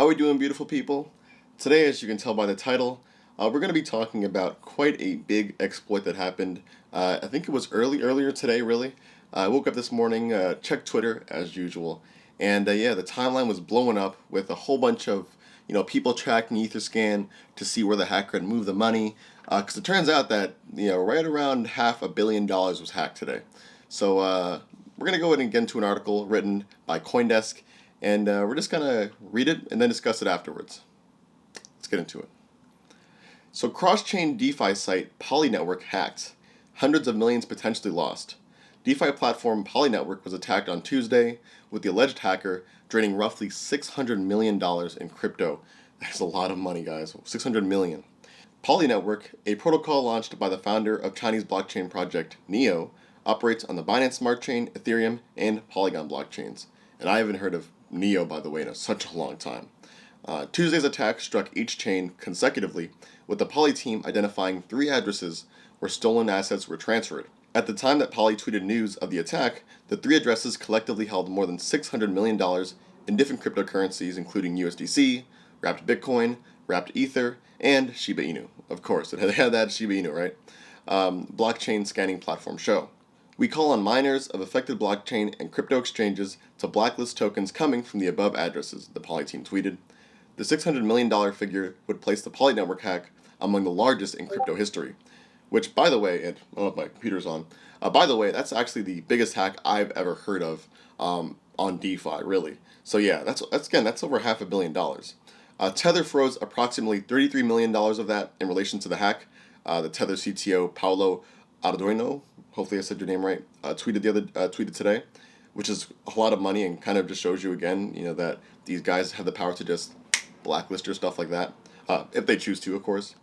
How we doing, beautiful people? Today, as you can tell by the title, we're going to be talking about quite a big exploit that happened. I think it was earlier today, really. I woke up this morning, checked Twitter as usual, and yeah, the timeline was blowing up with a whole bunch of people tracking Etherscan to see where the hacker had moved the money. Because it turns out that right around $500 million was hacked today. So we're gonna go ahead and get into an article written by CoinDesk, and we're just gonna read it and then discuss it afterwards. Let's get into it. So, cross-chain DeFi site Poly Network hacked, hundreds of millions potentially lost. DeFi platform Poly Network was attacked on Tuesday, with the alleged hacker draining roughly $600 million in crypto. That's a lot of money, guys. $600 million. Poly Network, a protocol launched by the founder of Chinese blockchain project Neo, operates on the Binance Smart Chain, Ethereum, and Polygon blockchains. And I haven't heard of Neo, by the way, in such a long time. Tuesday's attack struck each chain consecutively, with the Poly team identifying 3 addresses where stolen assets were transferred. At the time that Poly tweeted news of the attack, the 3 addresses collectively held more than $600 million in different cryptocurrencies, including USDC, wrapped Bitcoin, wrapped Ether, and Shiba Inu. Of course, it had that Shiba Inu, right? Blockchain scanning platform show. We call on miners of affected blockchain and crypto exchanges to blacklist tokens coming from the above addresses, the Poly team tweeted. The $600 million figure would place the Poly Network hack among the largest in crypto history. Which, by the way, and I don't know if my computer's on, by the way, that's actually the biggest hack I've ever heard of on DeFi, really. So yeah, that's over $500 million. Tether froze approximately $33 million of that in relation to the hack. The Tether CTO, Paulo Ardoino, hopefully I said your name right, tweeted today, which is a lot of money and kind of just shows you again, that these guys have the power to just blacklist your stuff like that, if they choose to, of course.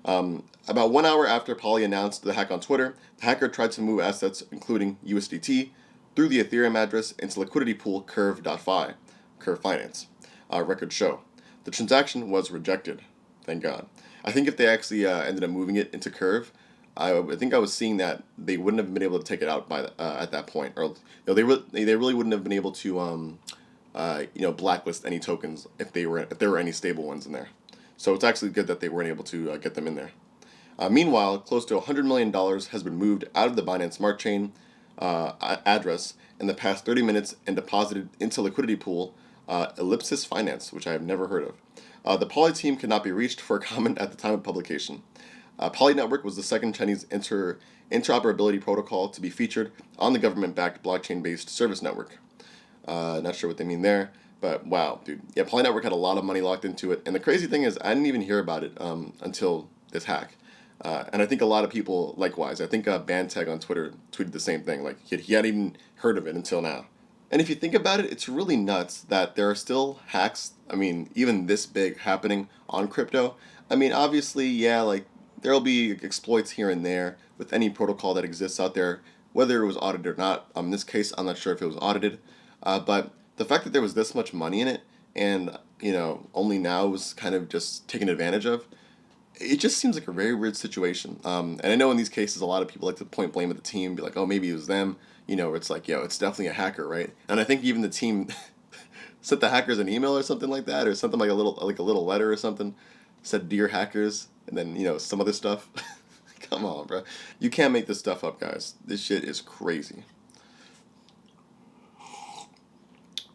About 1 hour after Poly announced the hack on Twitter, the hacker tried to move assets, including USDT, through the Ethereum address into liquidity pool Curve.fi, Curve Finance. Records show. The transaction was rejected. Thank God. I think if they actually ended up moving it into Curve, I think I was seeing that they wouldn't have been able to take it out by at that point, or they really wouldn't have been able to blacklist any tokens if there were any stable ones in there. So it's actually good that they weren't able to get them in there. Meanwhile, close to $100 million has been moved out of the Binance Smart Chain address in the past 30 minutes and deposited into liquidity pool Ellipsis Finance, which I have never heard of. The Poly team could not be reached for a comment at the time of publication. Poly Network was the second Chinese interoperability protocol to be featured on the government-backed blockchain-based service network. Not sure what they mean there, but wow, dude. Yeah, Poly Network had a lot of money locked into it, and the crazy thing is I didn't even hear about it until this hack. And I think a lot of people, likewise. I think Banteg on Twitter tweeted the same thing. Like, he hadn't even heard of it until now. And if you think about it, it's really nuts that there are still hacks, even this big, happening on crypto. Obviously, yeah, like, there'll be exploits here and there with any protocol that exists out there, whether it was audited or not. In this case, I'm not sure if it was audited. But the fact that there was this much money in it and, only now was kind of just taken advantage of, it just seems like a very weird situation. And I know in these cases, a lot of people like to point blame at the team, be like, oh, maybe it was them. It's like, it's definitely a hacker, right? And I think even the team sent the hackers an email or something like that, or something like a little letter or something, said, "Dear hackers," and then, some other stuff. Come on, bro. You can't make this stuff up, guys. This shit is crazy.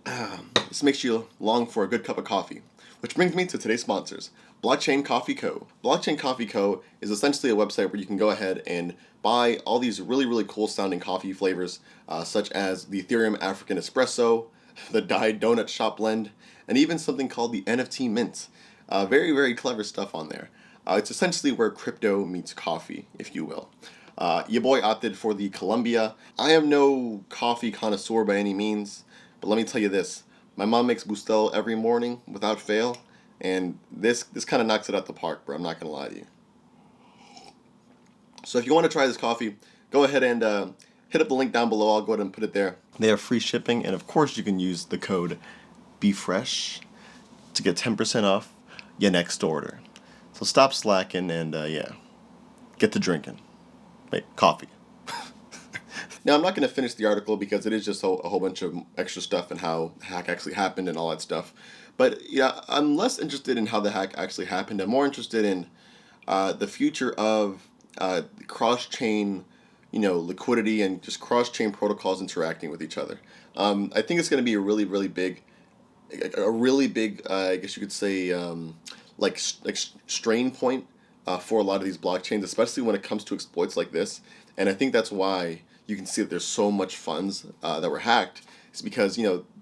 This makes you long for a good cup of coffee. Which brings me to today's sponsors, Blockchain Coffee Co. Blockchain Coffee Co. is essentially a website where you can go ahead and buy all these really, really cool sounding coffee flavors, such as the Ethereum African Espresso, the dyed donut shop blend, and even something called the NFT Mint. Very, very clever stuff on there. It's essentially where crypto meets coffee, if you will. Your boy opted for the Colombia. I am no coffee connoisseur by any means, but let me tell you this. My mom makes Bustelo every morning without fail, and this kind of knocks it out the park, bro. I'm not going to lie to you. So if you want to try this coffee, go ahead and hit up the link down below. I'll go ahead and put it there. They have free shipping, and of course you can use the code BeFresh to get 10% off your next order. So stop slacking and, get to drinking. Wait, coffee. Now, I'm not going to finish the article because it is just a whole bunch of extra stuff and how the hack actually happened and all that stuff. But yeah, I'm less interested in how the hack actually happened. I'm more interested in the future of cross-chain, liquidity and just cross-chain protocols interacting with each other. I think it's going to be a really big, I guess you could say, strain point for a lot of these blockchains, especially when it comes to exploits like this. And I think that's why you can see that there's so much funds that were hacked. It's because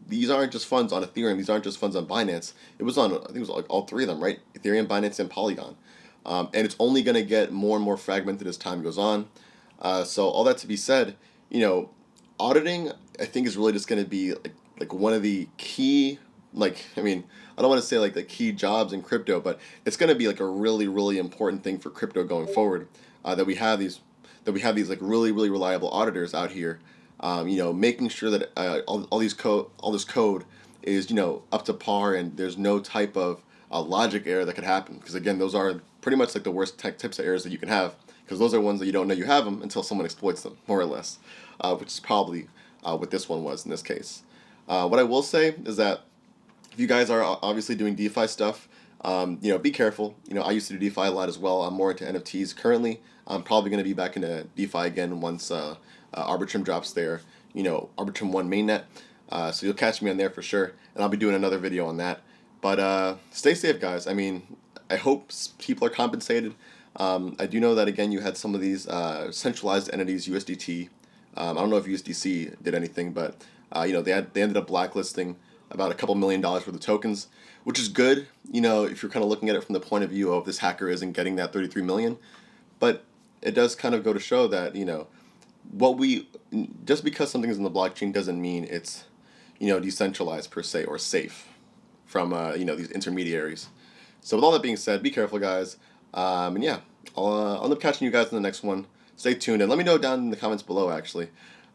these aren't just funds on Ethereum. These aren't just funds on Binance. It was on, I think it was like all three of them, right? Ethereum, Binance, and Polygon. And it's only going to get more and more fragmented as time goes on. So all that to be said, you know, auditing I think is really just going to be like one of the key, I mean, I don't want to say like the key jobs in crypto, but it's going to be like a really really important thing for crypto going forward. That we have these like really really reliable auditors out here, making sure that all this code is up to par and there's no type of logic error that could happen. Because again, those are pretty much like the worst types of errors that you can have. Because those are ones that you don't know you have them until someone exploits them, more or less, which is probably what this one was in this case. What I will say is that if you guys are obviously doing DeFi stuff, be careful. I used to do DeFi a lot as well. I'm more into NFTs currently. I'm probably going to be back into DeFi again once Arbitrum drops their, Arbitrum 1 mainnet. So you'll catch me on there for sure, and I'll be doing another video on that. But stay safe, guys. I mean, I hope people are compensated. I do know that, again, you had some of these centralized entities, USDT. I don't know if USDC did anything, but they ended up blacklisting about a couple $1 million worth of tokens, which is good, if you're kind of looking at it from the point of view of this hacker isn't getting that 33 million. But it does kind of go to show that, just because something is in the blockchain doesn't mean it's, decentralized per se or safe from, these intermediaries. So with all that being said, be careful, guys. And yeah, I'll end up catching you guys in the next one. Stay tuned and let me know down in the comments below, actually.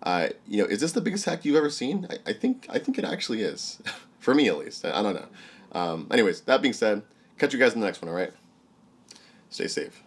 Is this the biggest hack you've ever seen? I think it actually is, for me at least. I don't know. Anyways, that being said, catch you guys in the next one. All right. Stay safe.